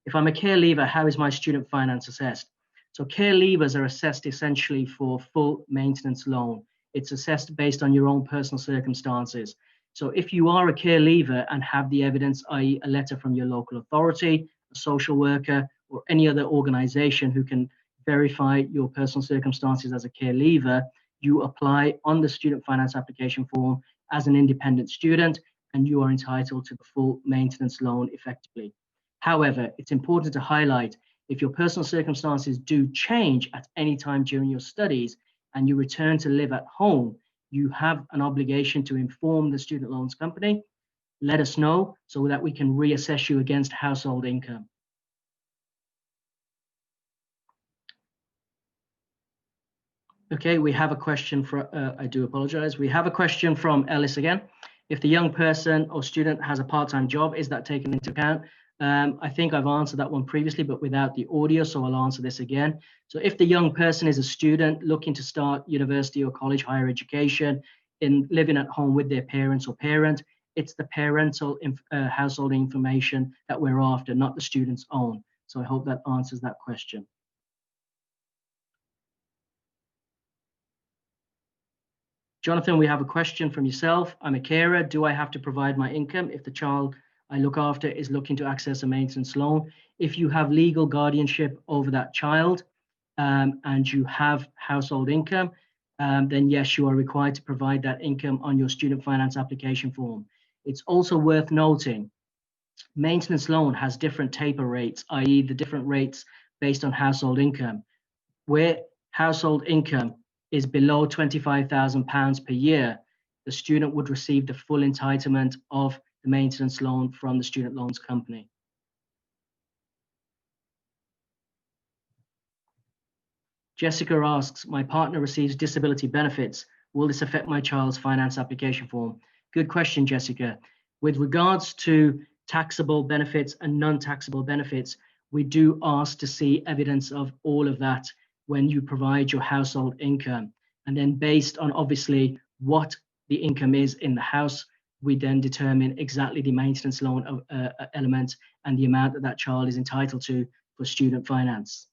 If I'm a care leaver, how is my student finance assessed? So care leavers are assessed essentially for full maintenance loan. It's assessed based on your own personal circumstances. So if you are a care leaver and have the evidence, i.e. a letter from your local authority, a social worker, or any other organization who can verify your personal circumstances as a care leaver, you apply on the student finance application form as an independent student, and you are entitled to the full maintenance loan effectively. However, it's important to highlight, if your personal circumstances do change at any time during your studies and you return to live at home, you have an obligation to inform the student loans company. Let us know so that we can reassess you against household income. Okay, we have a question for, I do apologize. We have a question from Ellis again. If the young person or student has a part-time job, is that taken into account? I think I've answered that one previously, but without the audio, so I'll answer this again. So if the young person is a student looking to start university or college, higher education, in living at home with their parents or parent, it's the parental household information that we're after, not the student's own. So I hope that answers that question. Jonathan, we have a question from yourself. I'm a carer. Do I have to provide my income if the child I look after is looking to access a maintenance loan? If you have legal guardianship over that child and you have household income, then yes, you are required to provide that income on your student finance application form. It's also worth noting, maintenance loan has different taper rates, i.e. the different rates based on household income. Where household income is below £25,000 per year, the student would receive the full entitlement of the maintenance loan from the student loans company. Jessica asks, my partner receives disability benefits. Will this affect my child's finance application form? Good question, Jessica. With regards to taxable benefits and non-taxable benefits, we do ask to see evidence of all of that when you provide your household income. And then based on obviously what the income is in the house, we then determine exactly the maintenance loan element and the amount that that child is entitled to for student finance.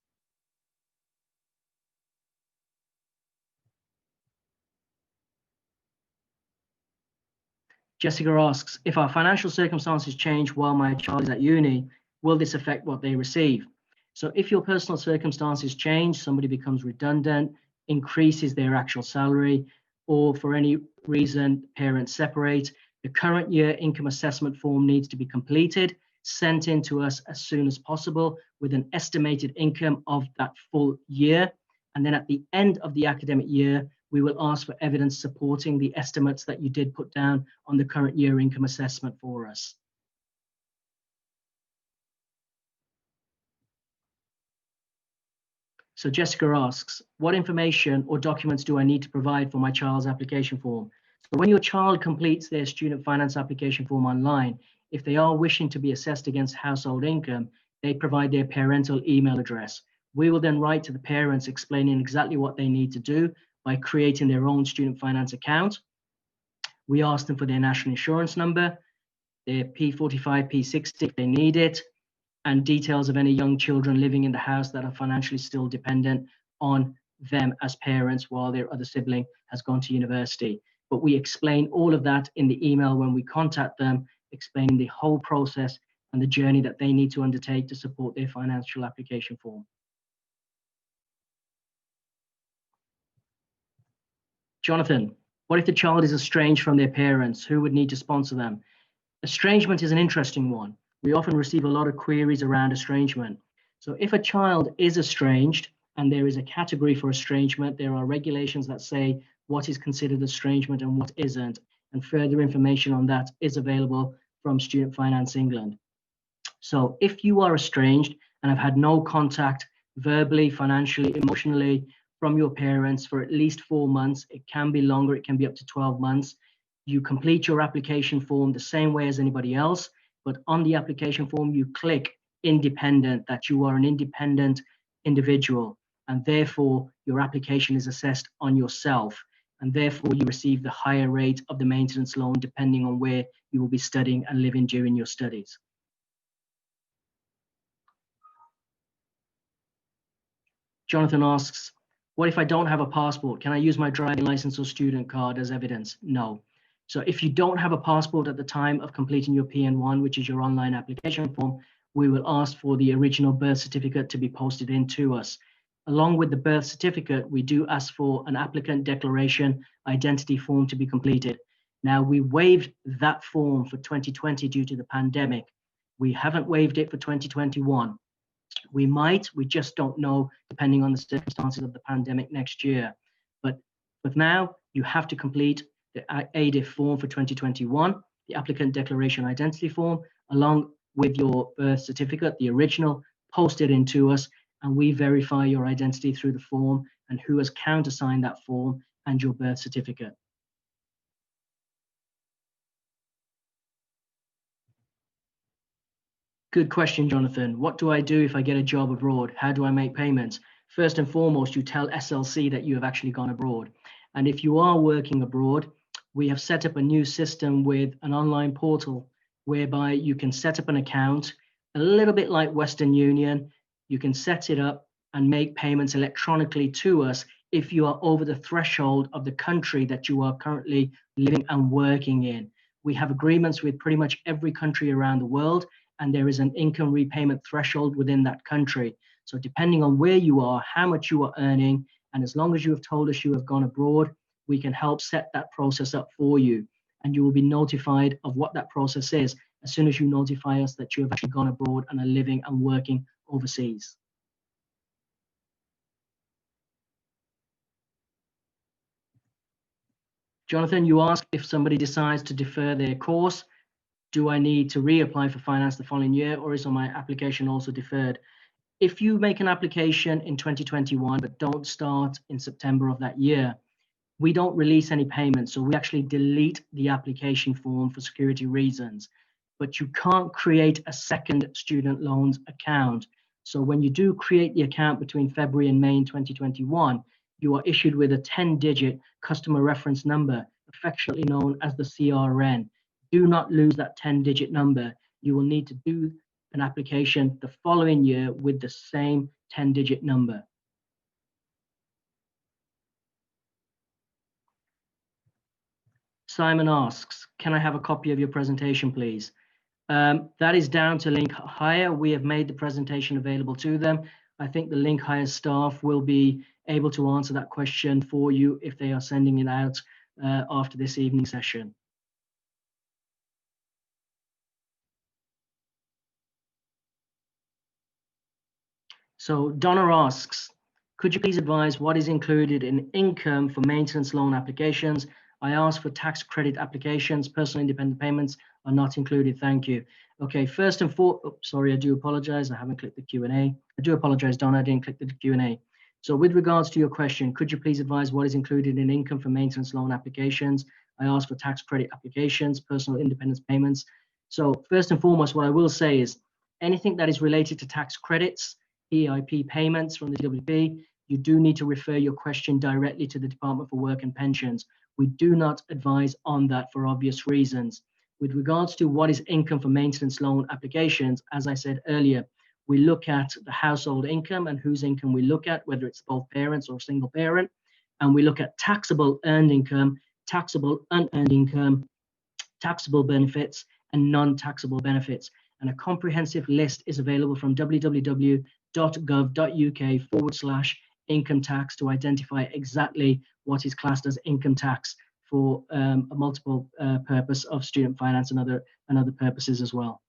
Jessica asks, if our financial circumstances change while my child is at uni, will this affect what they receive? So if your personal circumstances change, somebody becomes redundant, increases their actual salary, or for any reason parents separate, the current year income assessment form needs to be completed, sent in to us as soon as possible with an estimated income of that full year. And then at the end of the academic year, we will ask for evidence supporting the estimates that you did put down on the current year income assessment for us. So Jessica asks, what information or documents do I need to provide for my child's application form? So when your child completes their student finance application form online, if they are wishing to be assessed against household income, they provide their parental email address. We will then write to the parents explaining exactly what they need to do by creating their own student finance account. We ask them for their national insurance number, their P45, P60 if they need it, and details of any young children living in the house that are financially still dependent on them as parents while their other sibling has gone to university. But we explain all of that in the email when we contact them, explaining the whole process and the journey that they need to undertake to support their financial application form. Jonathan, what if the child is estranged from their parents? Who would need to sponsor them? Estrangement is an interesting one. We often receive a lot of queries around estrangement. So if a child is estranged and there is a category for estrangement, there are regulations that say what is considered estrangement and what isn't. And further information on that is available from Student Finance England. So if you are estranged and have had no contact verbally, financially, emotionally from your parents for at least 4 months, it can be longer, it can be up to 12 months, you complete your application form the same way as anybody else, but on the application form, you click independent, that you are an independent individual, and therefore your application is assessed on yourself, and therefore you receive the higher rate of the maintenance loan depending on where you will be studying and living during your studies. Jonathan asks, what if I don't have a passport? Can I use my driving license or student card as evidence? No. So if you don't have a passport at the time of completing your PN1, which is your online application form, we will ask for the original birth certificate to be posted in to us. Along with the birth certificate, we do ask for an applicant declaration identity form to be completed. Now, we waived that form for 2020 due to the pandemic. We haven't waived it for 2021. We might, we just don't know, depending on the circumstances of the pandemic next year. But now, you have to complete the ADIF form for 2021, the applicant declaration identity form, along with your birth certificate, the original, posted in to us, and we verify your identity through the form and who has countersigned that form and your birth certificate. Good question, Jonathan. What do I do if I get a job abroad? How do I make payments? First and foremost, you tell SLC that you have actually gone abroad. And if you are working abroad, we have set up a new system with an online portal whereby you can set up an account, a little bit like Western Union. You can set it up and make payments electronically to us if you are over the threshold of the country that you are currently living and working in. We have agreements with pretty much every country around the world, and there is an income repayment threshold within that country. So depending on where you are, how much you are earning, and as long as you have told us you have gone abroad, we can help set that process up for you. And you will be notified of what that process is as soon as you notify us that you have actually gone abroad and are living and working overseas. Jonathan, you asked if somebody decides to defer their course, do I need to reapply for finance the following year, or is my application also deferred? If you make an application in 2021 but don't start in September of that year, we don't release any payments. So we actually delete the application form for security reasons. But you can't create a second student loans account. So when you do create the account between February and May in 2021, you are issued with a 10-digit customer reference number, affectionately known as the CRN. Do not lose that 10-digit number. You will need to do an application the following year with the same 10-digit number. Simon asks, can I have a copy of your presentation, please? That is down to LiNCHigher. We have made the presentation available to them. I think the LiNCHigher staff will be able to answer that question for you if they are sending it out after this evening session. So Donna asks, could you please advise what is included in income for maintenance loan applications? I asked for tax credit applications. Personal independent payments are not included. Thank you. Okay, first and foremost, sorry, I do apologize. I haven't clicked the Q&A. I do apologize, Donna, I didn't click the Q&A. So with regards to your question, could you please advise what is included in income for maintenance loan applications? I asked for tax credit applications, personal independence payments. So first and foremost, what I will say is anything that is related to tax credits, EIP payments from the DWP, you do need to refer your question directly to the Department for Work and Pensions. We do not advise on that for obvious reasons. With regards to what is income for maintenance loan applications, as I said earlier, we look at the household income and whose income we look at, whether it's both parents or single parent, and we look at taxable earned income, taxable unearned income, taxable benefits, and non-taxable benefits. And a comprehensive list is available from www.gov.uk/income tax to identify exactly what is classed as income tax for a multiple purpose of student finance and other purposes as well.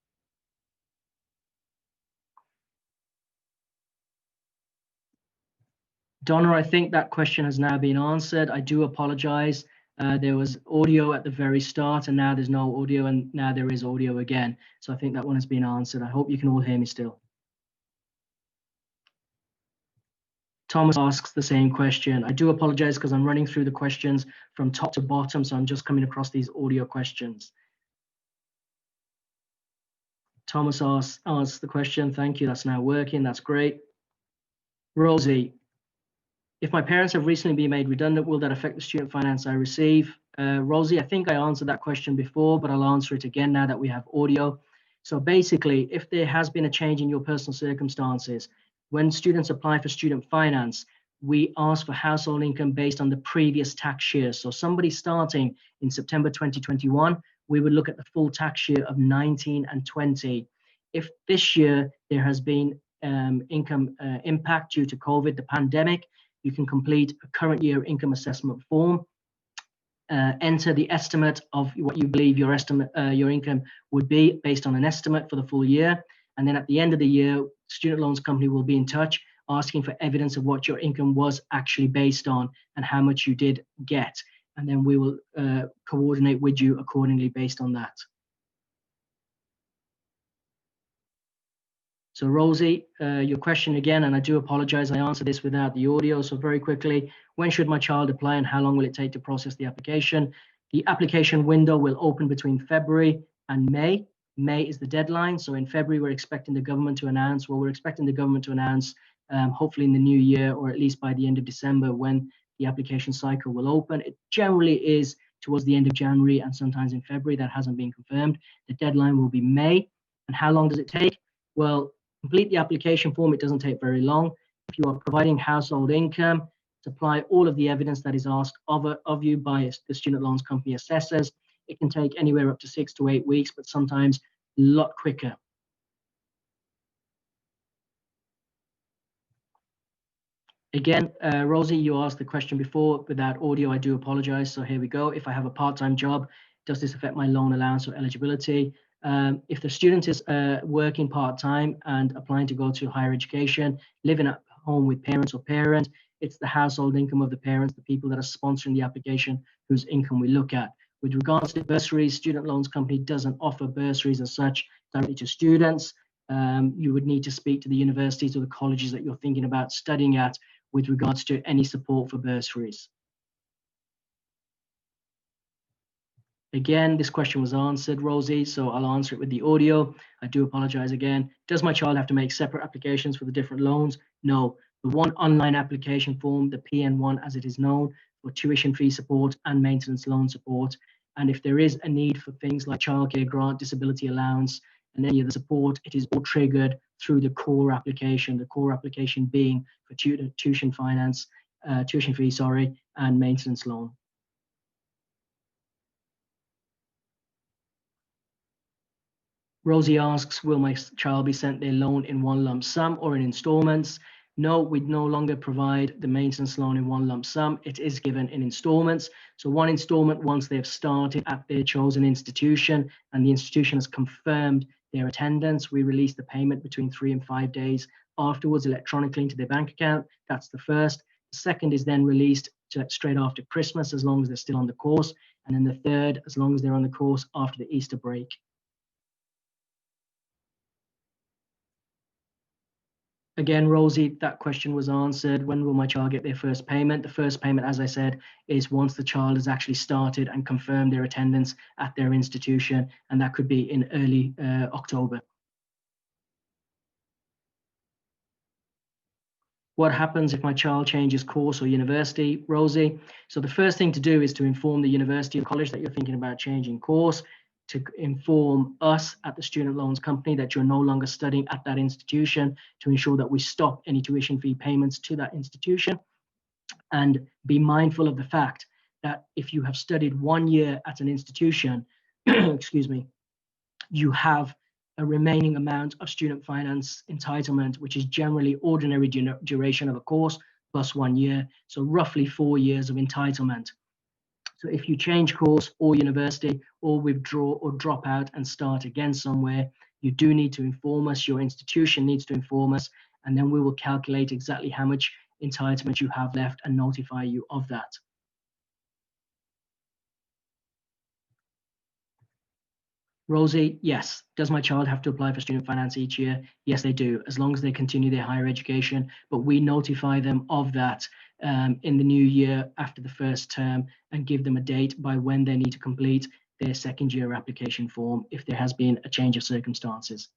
Donna, I think that question has now been answered. I do apologize. There was audio at the very start and now there's no audio, and now there is audio again. So I think that one has been answered. I hope you can all hear me still. Thomas asks the same question. I do apologize because I'm running through the questions from top to bottom, so I'm just coming across these audio questions. Thomas asks the question. Thank you. That's now working. That's great. Rosie, if my parents have recently been made redundant, will that affect the student finance I receive? Rosie, I think I answered that question before, but I'll answer it again now that we have audio. So basically, if there has been a change in your personal circumstances, When students apply for student finance, we ask for household income based on the previous tax year. So somebody starting in September 2021, we would look at the full tax year of 19 and 20. If this year there has been income impact due to COVID, the pandemic, you can complete a current year income assessment form, enter the estimate of what you believe your income would be based on an estimate for the full year. And then at the end of the year, student loans company will be in touch asking for evidence of what your income was actually based on and how much you did get. And then we will coordinate with you accordingly based on that. So Rosie, your question again, and I do apologize, I answered this without the audio. So very quickly, when should my child apply and how long will it take to process the application? The application window will open between February and May. May is the deadline. So in February, we're expecting the government to announce, hopefully in the new year, or at least by the end of December, when the application cycle will open. It generally is towards the end of January and sometimes in February. That hasn't been confirmed. The deadline will be May. And how long does it take? Well, complete the application form. It doesn't take very long. If you are providing household income, supply all of the evidence that is asked of you by the student loans company assessors. It can take anywhere up to 6 to 8 weeks, but sometimes a lot quicker. Again, Rosie, you asked the question before without audio. I do apologize. So here we go. If I have a part-time job, does this affect my loan allowance or eligibility? If the student is working part-time and applying to go to higher education, living at home with parents or parent, it's the household income of the parents, the people that are sponsoring the application, whose income we look at. With regards to bursaries, student loans company doesn't offer bursaries as such directly to students. You would need to speak to the universities or the colleges that you're thinking about studying at with regards to any support for bursaries. Again, this question was answered, Rosie, so I'll answer it with the audio. I do apologize again. Does my child have to make separate applications for the different loans? No. The one online application form, the PN1 as it is known, for tuition fee support and maintenance loan support. And if there is a need for things like childcare grant, disability allowance, and any other support, it is all triggered through the core application being for tuition fee, and maintenance loan. Rosie asks, will my child be sent their loan in one lump sum or in installments? No, we no longer provide the maintenance loan in one lump sum. It is given in installments. So one installment once they've started at their chosen institution and the institution has confirmed their attendance, we release the payment between 3 and 5 days afterwards electronically into their bank account. That's the first. The second is then released straight after Christmas, as long as they're still on the course. And then the third, as long as they're on the course after the Easter break. Again, Rosie, that question was answered. When will my child get their first payment? The first payment, as I said, is once the child has actually started and confirmed their attendance at their institution, and that could be in early October. What happens if my child changes course or university, Rosie? So the first thing to do is to inform the university or college that you're thinking about changing course, to inform us at the student loans company that you're no longer studying at that institution, to ensure that we stop any tuition fee payments to that institution. And be mindful of the fact that if you have studied 1 year at an institution, excuse me, you have a remaining amount of student finance entitlement, which is generally ordinary duration of a course plus 1 year, so roughly 4 years of entitlement. So if you change course or university or withdraw or drop out and start again somewhere, you do need to inform us, your institution needs to inform us, and then we will calculate exactly how much entitlement you have left and notify you of that. Rosie, yes. Does my child have to apply for student finance each year? Yes, they do, as long as they continue their higher education. But we notify them of that in the new year after the first term and give them a date by when they need to complete their second year application form if there has been a change of circumstances.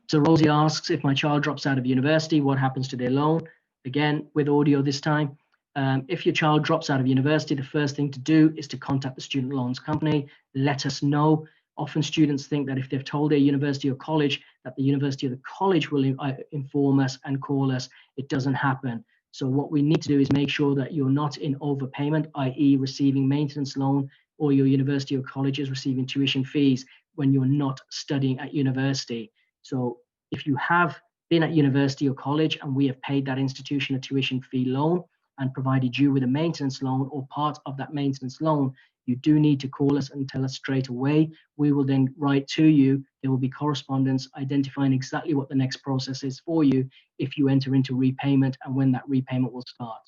So Rosie asks, if my child drops out of university, what happens to their loan? Again, with audio this time. If your child drops out of university, the first thing to do is to contact the student loans company, let us know. Often students think that if they've told their university or college, that the university or the college will inform us and call us. It doesn't happen. So what we need to do is make sure that you're not in overpayment, i.e. receiving maintenance loan, or your university or college is receiving tuition fees when you're not studying at university. So if you have been at university or college and we have paid that institution a tuition fee loan and provided you with a maintenance loan or part of that maintenance loan, you do need to call us and tell us straight away. We will then write to you. There will be correspondence identifying exactly what the next process is for you if you enter into repayment and when that repayment will start.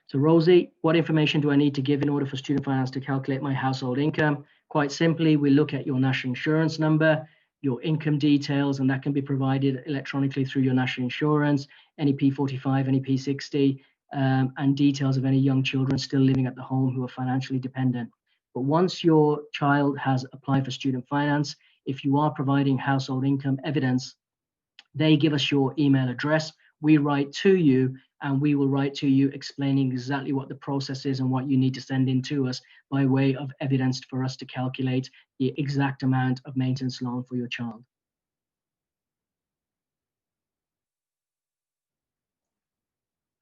So Rosie, what information do I need to give in order for student finance to calculate my household income? Quite simply, we look at your national insurance number, your income details, and that can be provided electronically through your national insurance, any P45, any P60, and details of any young children still living at the home who are financially dependent. But once your child has applied for student finance, if you are providing household income evidence, they give us your email address, we write to you, and we will write to you explaining exactly what the process is and what you need to send in to us by way of evidence for us to calculate the exact amount of maintenance loan for your child.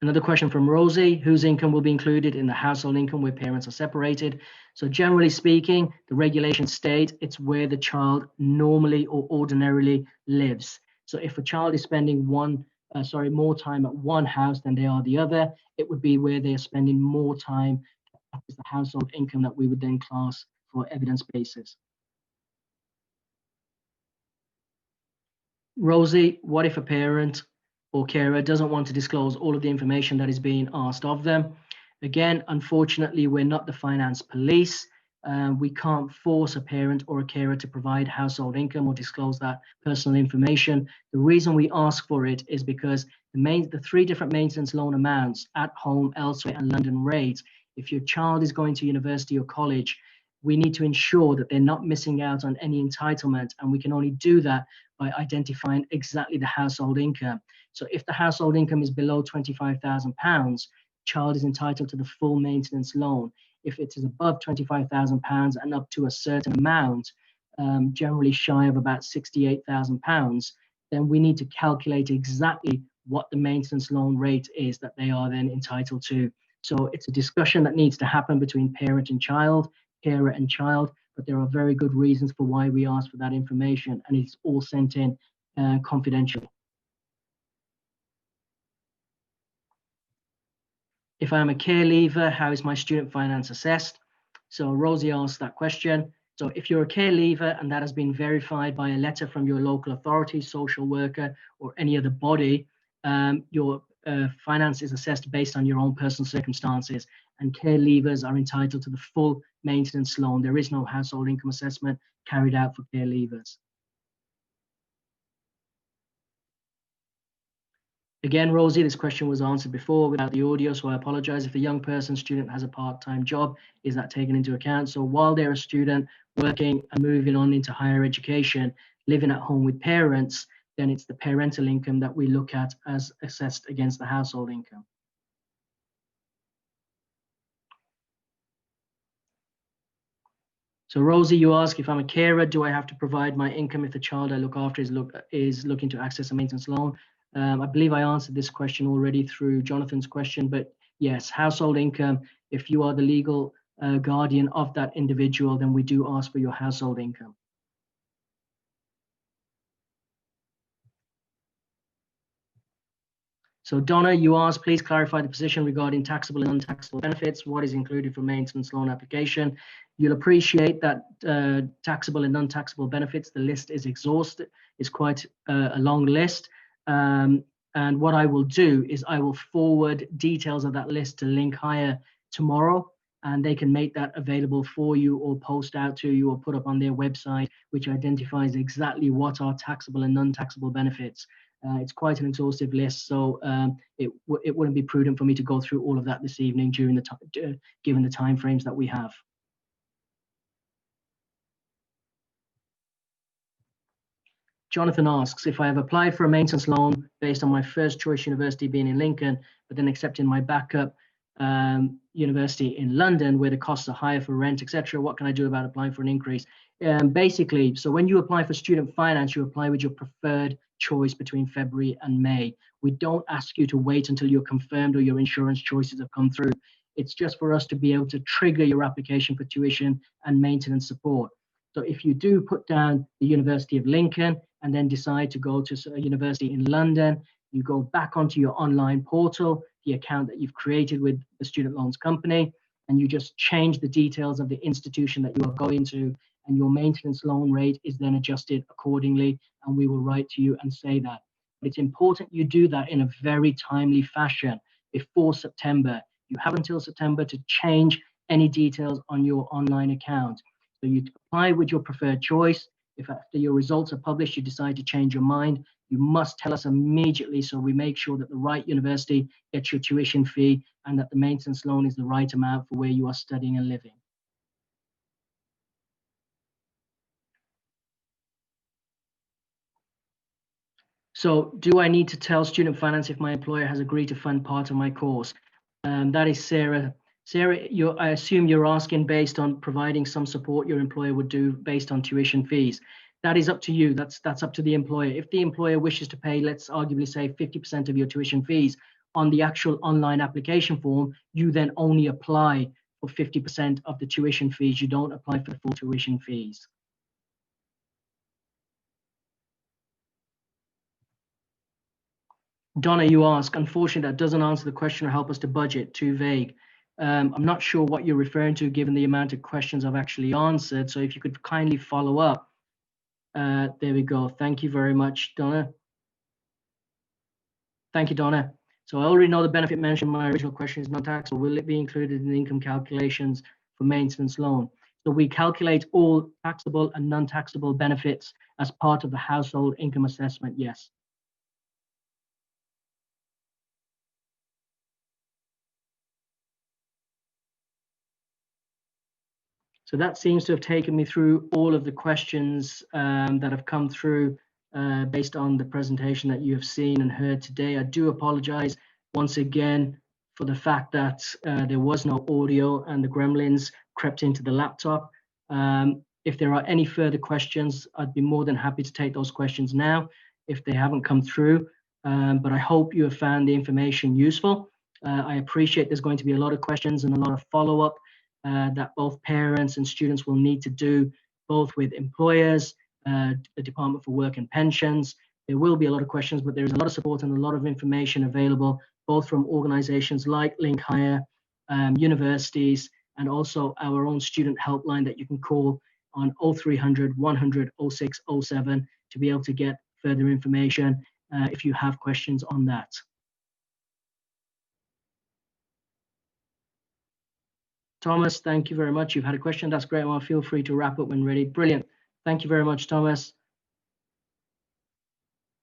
Another question from Rosie, whose income will be included in the household income where parents are separated? So generally speaking, the regulations state it's where the child normally or ordinarily lives. So if a child is spending more time at one house than they are the other, it would be where they are spending more time. That is the household income that we would then class for evidence basis. Rosie, what if a parent or carer doesn't want to disclose all of the information that is being asked of them? Again, unfortunately, we're not the finance police. We can't force a parent or a carer to provide household income or disclose that personal information. The reason we ask for it is because the three different maintenance loan amounts at home, elsewhere, and London rates, if your child is going to university or college, we need to ensure that they're not missing out on any entitlement, and we can only do that by identifying exactly the household income. So if the household income is below £25,000, child is entitled to the full maintenance loan. If it is above £25,000 and up to a certain amount, generally shy of about £68,000, then we need to calculate exactly what the maintenance loan rate is that they are then entitled to. So it's a discussion that needs to happen between parent and child, carer and child, but there are very good reasons for why we ask for that information, and it's all sent in confidentially. If I'm a care leaver, how is my student finance assessed? So Rosie asked that question. So if you're a care leaver and that has been verified by a letter from your local authority, social worker, or any other body, your finance is assessed based on your own personal circumstances, and care leavers are entitled to the full maintenance loan. There is no household income assessment carried out for care leavers. Again, Rosie, this question was answered before without the audio, so I apologize. If a young person, student has a part-time job, is that taken into account? So while they're a student working and moving on into higher education, living at home with parents, then it's the parental income that we look at as assessed against the household income. So Rosie, you ask, if I'm a carer, do I have to provide my income if the child I look after is looking to access a maintenance loan? I believe I answered this question already through Jonathan's question, but yes, household income, if you are the legal guardian of that individual, then we do ask for your household income. So Donna, you asked, please clarify the position regarding taxable and untaxable benefits. What is included for maintenance loan application? You'll appreciate that taxable and non-taxable benefits, the list is exhaustive, it's quite a long list. And what I will do is I will forward details of that list to LiNCHigher tomorrow, and they can make that available for you or post out to you or put up on their website, which identifies exactly what are taxable and non-taxable benefits. It's quite an exhaustive list, so it wouldn't be prudent for me to go through all of that this evening during the given the time frames that we have. Jonathan asks, if I have applied for a maintenance loan based on my first choice university being in Lincoln, but then accepting my backup university in London where the costs are higher for rent, etc. What can I do about applying for an increase? Basically, so when you apply for student finance, you apply with your preferred choice between February and May. We don't ask you to wait until you're confirmed or your insurance choices have come through. It's just for us to be able to trigger your application for tuition and maintenance support. So if you do put down the University of Lincoln and then decide to go to a university in London, you go back onto your online portal, the account that you've created with the student loans company, and you just change the details of the institution that you are going to, and your maintenance loan rate is then adjusted accordingly, and we will write to you and say that. But it's important you do that in a very timely fashion before September. You have until September to change any details on your online account. So you apply with your preferred choice. If after your results are published, you decide to change your mind, you must tell us immediately so we make sure that the right university gets your tuition fee and that the maintenance loan is the right amount for where you are studying and living. So do I need to tell student finance if my employer has agreed to fund part of my course? That is Sarah. Sarah, I assume you're asking based on providing some support your employer would do based on tuition fees. That is up to you. That's up to the employer. If the employer wishes to pay, let's arguably say 50% of your tuition fees on the actual online application form, you then only apply for 50% of the tuition fees. You don't apply for the full tuition fees. Donna, you ask, unfortunately, that doesn't answer the question or help us to budget, too vague. I'm not sure what you're referring to given the amount of questions I've actually answered. So if you could kindly follow up. There we go. Thank you very much, Donna. Thank you, Donna. So I already know the benefit mentioned in my original question is non-taxable. Will it be included in the income calculations for maintenance loan? So we calculate all taxable and non-taxable benefits as part of the household income assessment, yes. So that seems to have taken me through all of the questions that have come through based on the presentation that you have seen and heard today. I do apologize once again for the fact that there was no audio and the gremlins crept into the laptop. If there are any further questions, I'd be more than happy to take those questions now if they haven't come through. But I hope you have found the information useful. I appreciate there's going to be a lot of questions and a lot of follow-up that both parents and students will need to do, both with employers, the Department for Work and Pensions. There will be a lot of questions, but there's a lot of support and a lot of information available, both from organizations like LiNCHigher, universities, and also our own student helpline that you can call on 0300 100 0607 to be able to get further information if you have questions on that. Thomas, thank you very much. You've had a question. That's great. Well, feel free to wrap up when ready. Brilliant. Thank you very much, Thomas.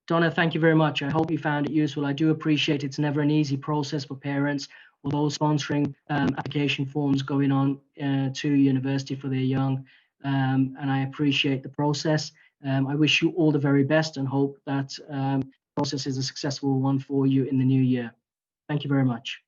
Donna, thank you very much. I hope you found it useful. I do appreciate it's never an easy process for parents or those sponsoring application forms going on to university for their young. And I appreciate the process. I wish you all the very best and hope that process is a successful one for you in the new year. Thank you very much.